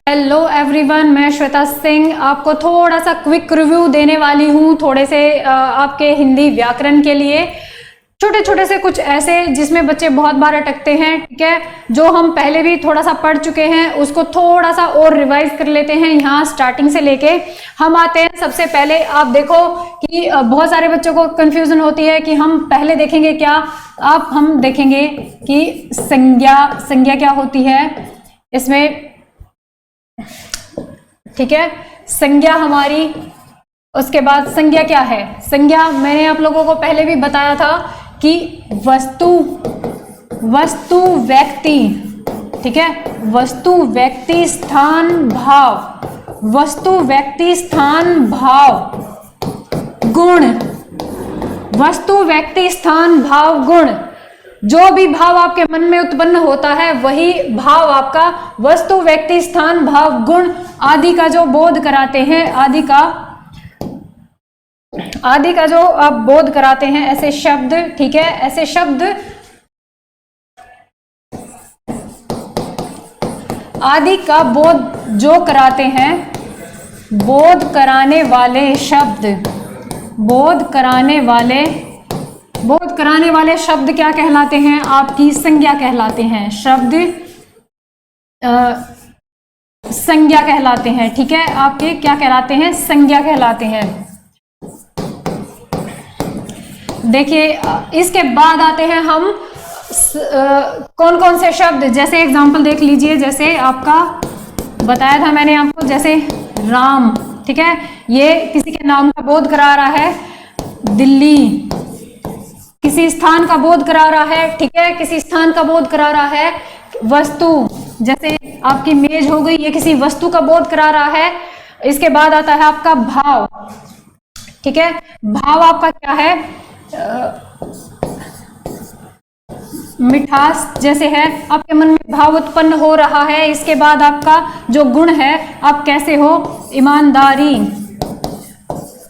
Hello everyone, मैं श्वेता सिंह आपको थोड़ा सा क्विक रिव्यू देने वाली हूँ थोड़े से आपके हिंदी व्याकरण के लिए। छोटे छोटे से कुछ ऐसे जिसमें बच्चे बहुत बार अटकते हैं, ठीक है, जो हम पहले भी थोड़ा सा पढ़ चुके हैं उसको थोड़ा सा और रिवाइज कर लेते हैं। यहाँ स्टार्टिंग से लेके हम आते हैं। सबसे पहले आप देखो कि बहुत सारे बच्चों को कंफ्यूजन होती है कि हम पहले देखेंगे क्या, हम देखेंगे कि संज्ञा क्या होती है इसमें, ठीक है, संज्ञा हमारी। उसके बाद संज्ञा क्या है? संज्ञा मैंने आप लोगों को पहले भी बताया था कि वस्तु व्यक्ति, ठीक है, वस्तु व्यक्ति स्थान भाव, वस्तु व्यक्ति स्थान भाव गुण, वस्तु व्यक्ति स्थान भाव गुण। जो भी भाव आपके मन में उत्पन्न होता है वही भाव आपका वस्तु व्यक्ति स्थान भाव गुण आदि का जो बोध कराते हैं, आदि का जो आप बोध कराते हैं ऐसे शब्द, ठीक है, ऐसे शब्द आदि का बोध जो कराते हैं, बोध कराने वाले शब्द, बोध कराने वाले शब्द क्या कहलाते हैं? आपकी संज्ञा कहलाते हैं। शब्द संज्ञा कहलाते हैं, ठीक है, आपके क्या कहलाते हैं? संज्ञा कहलाते हैं। देखिए इसके बाद आते हैं हम कौन कौन से शब्द, जैसे एग्जांपल देख लीजिए, जैसे आपका बताया था मैंने आपको, जैसे राम, ठीक है, ये किसी के नाम का बोध करा रहा है। दिल्ली किसी स्थान का बोध करा रहा है, ठीक है, किसी स्थान का बोध करा रहा है। वस्तु जैसे आपकी मेज हो गई, ये किसी वस्तु का बोध करा रहा है। इसके बाद आता है आपका भाव, ठीक है, भाव आपका क्या है? मिठास जैसे है, आपके मन में भाव उत्पन्न हो रहा है। इसके बाद आपका जो गुण है, आप कैसे हो? ईमानदारी,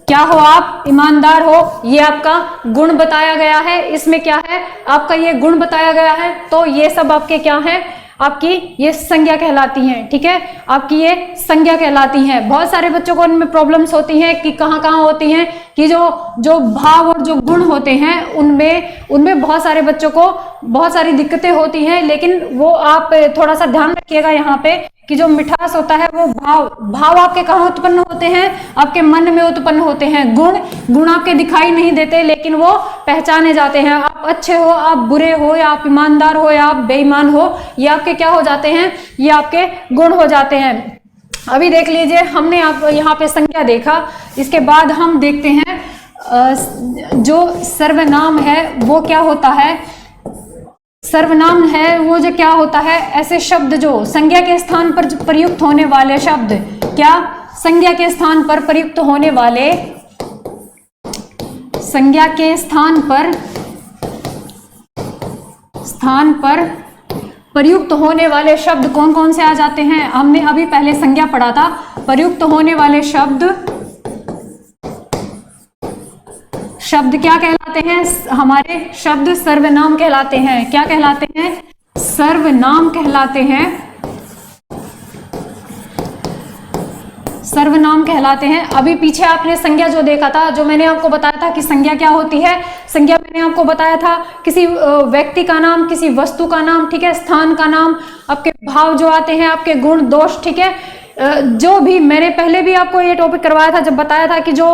क्या हो आप? ईमानदार हो, ये आपका गुण बताया गया है। इसमें क्या है? आपका ये गुण बताया गया है, तो ये सब आपके क्या है? आपकी ये संज्ञा कहलाती हैं, ठीक है, आपकी ये संज्ञा कहलाती हैं। बहुत सारे बच्चों को इनमें प्रॉब्लम्स होती हैं कि कहाँ होती हैं कि जो भाव और जो गुण होते हैं उनमें बहुत सारे बच्चों को बहुत सारी दिक्कतें होती हैं। लेकिन वो आप थोड़ा सा ध्यान रखिएगा यहाँ पे कि जो मिठास होता है वो भाव आपके कहाँ उत्पन्न होते हैं? आपके मन में उत्पन्न होते हैं। गुण आपके दिखाई नहीं देते लेकिन वो पहचाने जाते हैं। आप अच्छे हो, आप बुरे हो, या आप ईमानदार हो, या आप बेईमान हो, ये आपके क्या हो जाते हैं? ये आपके गुण हो जाते हैं। अभी देख लीजिए, हमने आप यहाँ पे संज्ञा देखा। इसके बाद हम देखते हैं जो सर्वनाम है वो क्या होता है। सर्वनाम है वो जो क्या होता है? ऐसे शब्द जो संज्ञा के स्थान पर प्रयुक्त होने वाले शब्द, क्या? संज्ञा के स्थान पर प्रयुक्त होने वाले, संज्ञा के स्थान पर प्रयुक्त होने वाले शब्द कौन कौन से आ जाते हैं? हमने अभी पहले संज्ञा पढ़ा था। प्रयुक्त होने वाले शब्द क्या कहलाते हैं? हमारे शब्द सर्वनाम कहलाते हैं। क्या कहलाते हैं? सर्वनाम कहलाते हैं। सर्वनाम कहलाते हैं। अभी पीछे आपने संज्ञा जो देखा था, जो मैंने आपको बताया था कि संज्ञा क्या होती है। संज्ञा मैंने आपको बताया था किसी व्यक्ति का नाम, किसी वस्तु का नाम, ठीक है, स्थान का नाम, आपके भाव जो आते हैं, आपके गुण दोष, ठीक है, जो भी मैंने पहले भी आपको ये टॉपिक करवाया था जब बताया था कि जो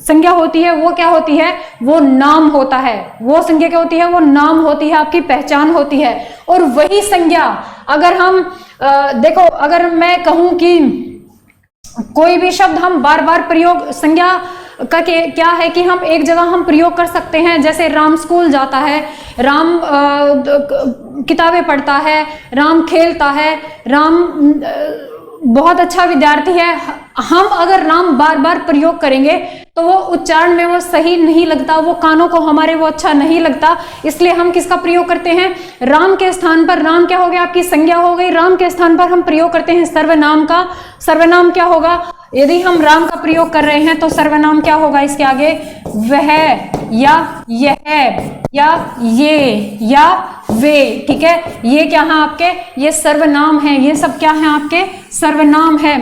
संज्ञा होती है वो क्या होती है? वो नाम होता है। वो संज्ञा क्या होती है? वो नाम होती है, आपकी पहचान होती है। और वही संज्ञा अगर हम देखो, अगर मैं कहूं कि कोई भी शब्द हम बार बार प्रयोग, संज्ञा का क्या है कि हम एक जगह हम प्रयोग कर सकते हैं। जैसे राम स्कूल जाता है, राम किताबें पढ़ता है, राम खेलता है, राम बहुत अच्छा विद्यार्थी है। हम अगर राम बार बार प्रयोग करेंगे तो वो उच्चारण में वो सही नहीं लगता, वो कानों को हमारे वो अच्छा नहीं लगता। इसलिए हम किसका प्रयोग करते हैं? राम के स्थान पर, राम क्या हो गया? आपकी संज्ञा हो गई। राम के स्थान पर हम प्रयोग करते हैं सर्वनाम का। सर्वनाम क्या होगा? यदि हम राम का प्रयोग कर रहे हैं तो सर्वनाम क्या होगा इसके आगे? वह या यह या ये या वे, ठीक है। ये क्या है आपके? ये सर्वनाम है, ये सब क्या है आपके? सर्वनाम है।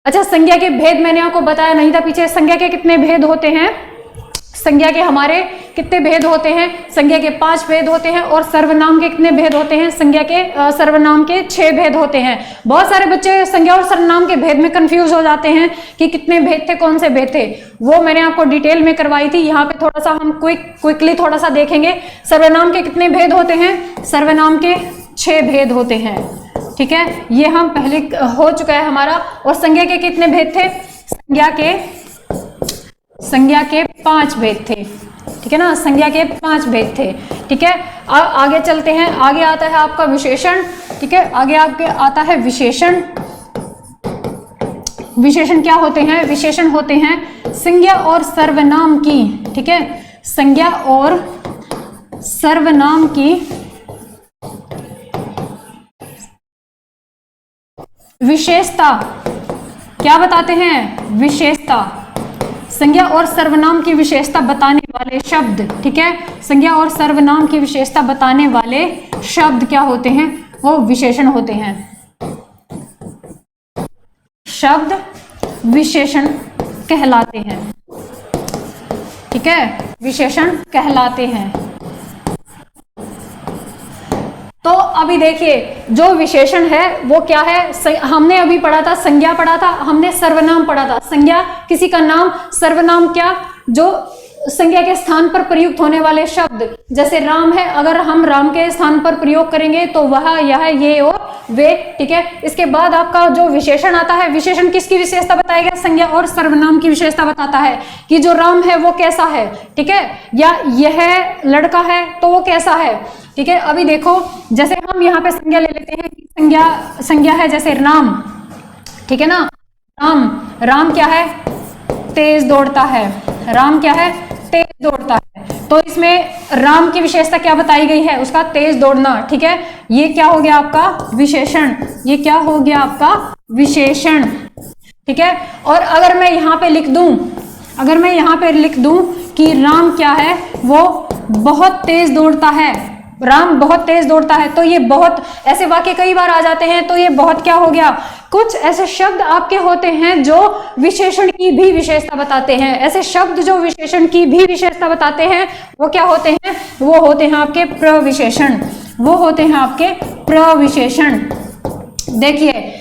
अच्छा, संज्ञा के भेद मैंने आपको बताया नहीं था पीछे। संज्ञा के कितने भेद होते हैं? संज्ञा के हमारे कितने भेद होते हैं? संज्ञा के 5 भेद होते हैं। और सर्वनाम के कितने भेद होते हैं? संज्ञा के सर्वनाम के 6 भेद होते हैं। बहुत सारे बच्चे संज्ञा और सर्वनाम के भेद में कंफ्यूज हो जाते हैं कि कितने भेद थे, कौन से भेद थे। वो मैंने आपको डिटेल में करवाई थी। यहाँ पे थोड़ा सा हम क्विकली थोड़ा सा देखेंगे। सर्वनाम के कितने भेद होते हैं? सर्वनाम के 6 भेद होते हैं, ठीक है। ये हम पहले हो चुका है हमारा। और संज्ञा के कितने भेद थे? संज्ञा के 5 भेद थे, ठीक है ना। संज्ञा के 5 भेद थे, ठीक है। आगे चलते हैं। आगे आता है आपका विशेषण, ठीक है। आगे आपके आता है विशेषण। विशेषण क्या होते हैं? विशेषण होते हैं संज्ञा और सर्वनाम की, ठीक है। संज्ञा और सर्वनाम की विशेषता क्या बताते हैं? विशेषता। संज्ञा और सर्वनाम की विशेषता बताने वाले शब्द, ठीक है। संज्ञा और सर्वनाम की विशेषता बताने वाले शब्द क्या होते हैं? वो विशेषण होते हैं। शब्द विशेषण कहलाते हैं, ठीक है। विशेषण कहलाते हैं। तो अभी देखिए, जो विशेषण है वो क्या है? हमने अभी पढ़ा था, संज्ञा पढ़ा था, हमने सर्वनाम पढ़ा था। संज्ञा किसी का नाम, सर्वनाम क्या? जो संज्ञा के स्थान पर प्रयुक्त होने वाले शब्द। जैसे राम है, अगर हम राम के स्थान पर प्रयोग करेंगे तो वह, यह, ये और वे, ठीक है। इसके बाद आपका जो विशेषण आता है, विशेषण किसकी विशेषता बताएगा? संज्ञा और सर्वनाम की विशेषता बताता है कि जो राम है वो कैसा है, ठीक है। या यह लड़का है तो वो कैसा है, ठीक है। अभी देखो, जैसे हम यहाँ पे संज्ञा ले लेते हैं कि संज्ञा है जैसे राम, ठीक है ना। राम क्या है? तेज दौड़ता है। राम क्या है? तेज दौड़ता है। तो इसमें राम की विशेषता क्या बताई गई है? उसका तेज दौड़ना, ठीक है। ये क्या हो गया आपका? विशेषण। ये क्या हो गया आपका? विशेषण, ठीक है। और अगर मैं यहाँ पे लिख दूं कि राम क्या है? वो बहुत तेज दौड़ता है। राम बहुत तेज दौड़ता है। तो ये बहुत, ऐसे वाक्य कई बार आ जाते हैं। तो ये बहुत क्या हो गया? कुछ ऐसे शब्द आपके होते हैं जो विशेषण की भी विशेषता बताते हैं। ऐसे शब्द जो विशेषण की भी विशेषता बताते हैं वो क्या होते हैं? वो होते हैं आपके प्रविशेषण। वो होते हैं आपके प्रविशेषण। देखिए,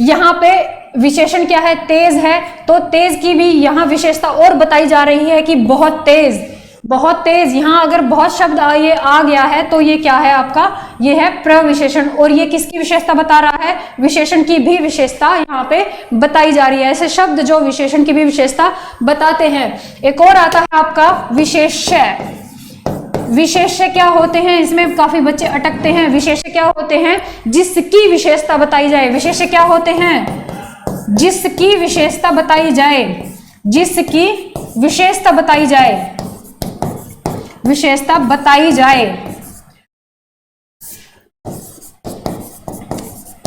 यहाँ पे विशेषण क्या है? तेज है। तो तेज की भी यहाँ विशेषता और बताई जा रही है कि बहुत तेज, बहुत तेज। यहाँ अगर बहुत शब्द ये आ गया है तो ये क्या है आपका? ये है प्रविशेषण। और ये किसकी विशेषता बता रहा है? विशेषण की भी विशेषता यहाँ पे बताई जा रही है। ऐसे शब्द जो विशेषण की भी विशेषता बताते हैं। एक और आता है आपका विशेष्य। विशेष्य क्या होते हैं? इसमें काफी बच्चे अटकते हैं। विशेष्य क्या होते हैं? जिसकी विशेषता बताई जाए। विशेष्य क्या होते हैं? जिसकी विशेषता बताई जाए। जिसकी विशेषता बताई जाए। विशेषता बताई जाए।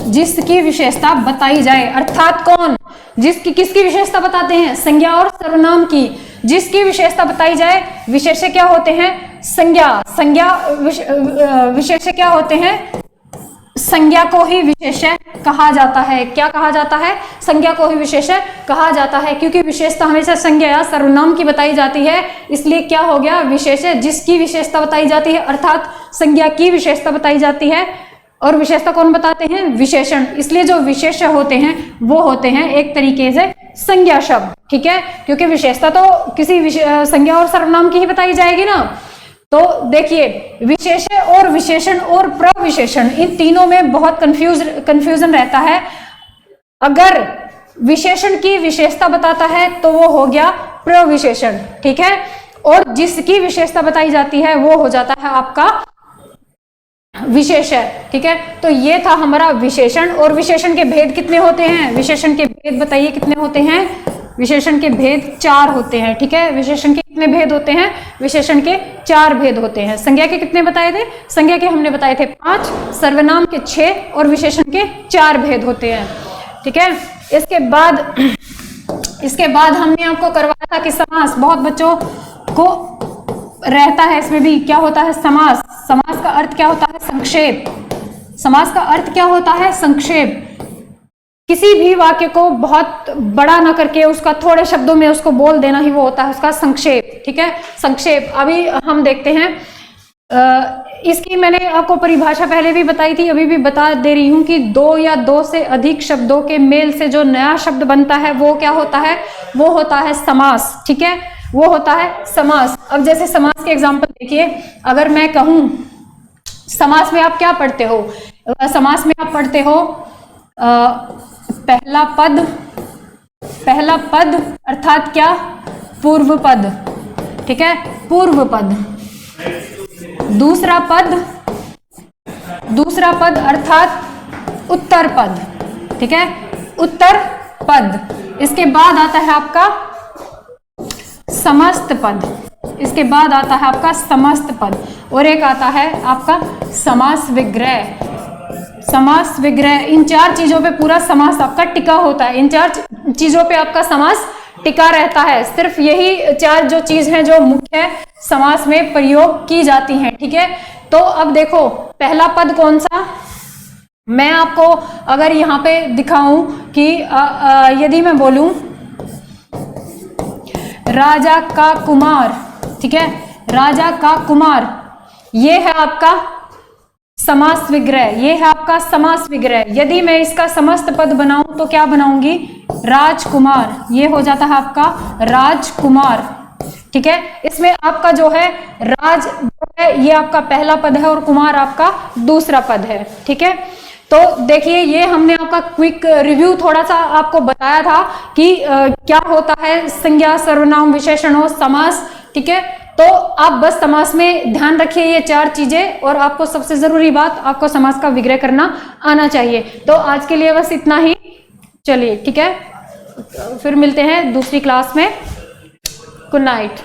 जिसकी विशेषता बताई जाए अर्थात कौन? जिसकी, किसकी विशेषता बताते हैं? संज्ञा और सर्वनाम की। जिसकी विशेषता बताई जाए। विशेष्य क्या होते हैं? विशेष्य क्या होते हैं? संज्ञा को ही विशेष्य कहा जाता है। क्या कहा जाता है? संज्ञा को ही विशेष्य कहा जाता है। क्योंकि विशेषता हमेशा संज्ञा या सर्वनाम की बताई जाती है, इसलिए क्या हो गया? विशेष्य। जिसकी विशेषता बताई जाती है अर्थात संज्ञा की विशेषता बताई जाती है। और विशेषता कौन बताते हैं? विशेषण। इसलिए जो विशेष्य होते हैं वो होते हैं एक तरीके से संज्ञा शब्द, ठीक है। क्योंकि विशेषता तो किसी संज्ञा और सर्वनाम की ही बताई जाएगी ना। तो देखिए, विशेष्य और विशेषण और प्रविशेषण, इन तीनों में बहुत कंफ्यूजन रहता है। अगर विशेषण की विशेषता बताता है तो वो हो गया प्रविशेषण, ठीक है। और जिसकी विशेषता बताई जाती है वो हो जाता है आपका विशेष्य, ठीक है। तो ये था हमारा विशेषण। और विशेषण के भेद कितने होते हैं? विशेषण के भेद बताइए कितने होते हैं? विशेषण के भेद 4 होते हैं, ठीक है। विशेषण के कितने भेद होते हैं? विशेषण के 4 भेद होते हैं। संज्ञा के कितने बताए थे? संज्ञा के हमने बताए थे 5, सर्वनाम के 6 और विशेषण के 4 भेद होते हैं, ठीक है। इसके बाद इसके बाद हमने आपको करवाया था कि समास बहुत बच्चों को रहता है, इसमें भी क्या होता है समास। समास का अर्थ क्या होता है? संक्षेप। समास का अर्थ क्या होता है? संक्षेप। किसी भी वाक्य को बहुत बड़ा ना करके उसका थोड़े शब्दों में उसको बोल देना ही वो होता है उसका संक्षेप। ठीक है, संक्षेप। अभी हम देखते हैं, इसकी मैंने आपको परिभाषा पहले भी बताई थी, अभी भी बता दे रही हूं कि दो या दो से अधिक शब्दों के मेल से जो नया शब्द बनता है वो क्या होता है? वो होता है समास। ठीक है, वो होता है समास। अब जैसे समास के एग्जांपल देखिए, अगर मैं कहूं समास में आप क्या पढ़ते हो? समास में आप पढ़ते हो पहला पद अर्थात क्या? पूर्व पद। ठीक है, पूर्व पद। दूसरा पद अर्थात उत्तर पद। ठीक है, उत्तर पद। इसके बाद आता है आपका समस्त पद। इसके बाद आता है आपका समस्त पद, और एक आता है आपका समास विग्रह। समास विग्रह, इन चार चीजों पे पूरा समास आपका टिका होता है। इन चार चीजों पे आपका समास टिका रहता है। सिर्फ यही चार जो चीज हैं जो मुख्य समास में प्रयोग की जाती हैं। ठीक है, तो अब देखो पहला पद कौन सा? मैं आपको अगर यहाँ पे दिखाऊं कि यदि मैं बोलूं राजा का कुमार, ठीक है, राजा का कुमार, ये है आपका समास विग्रह। ये है आपका समास विग्रह। यदि मैं इसका समस्त पद बनाऊं तो क्या बनाऊंगी? राजकुमार। ये हो जाता है आपका राजकुमार। ठीक है, इसमें आपका जो है राज जो है ये आपका पहला पद है और कुमार आपका दूसरा पद है। ठीक है, तो देखिए ये हमने आपका क्विक रिव्यू थोड़ा सा आपको बताया था कि क्या होता है संज्ञा, सर्वनाम, विशेषण, समास। ठीक है, तो आप बस समास में ध्यान रखिए ये चार चीजें, और आपको सबसे जरूरी बात, आपको समास का विग्रह करना आना चाहिए। तो आज के लिए बस इतना ही। चलिए ठीक है, फिर मिलते हैं दूसरी क्लास में। Good night.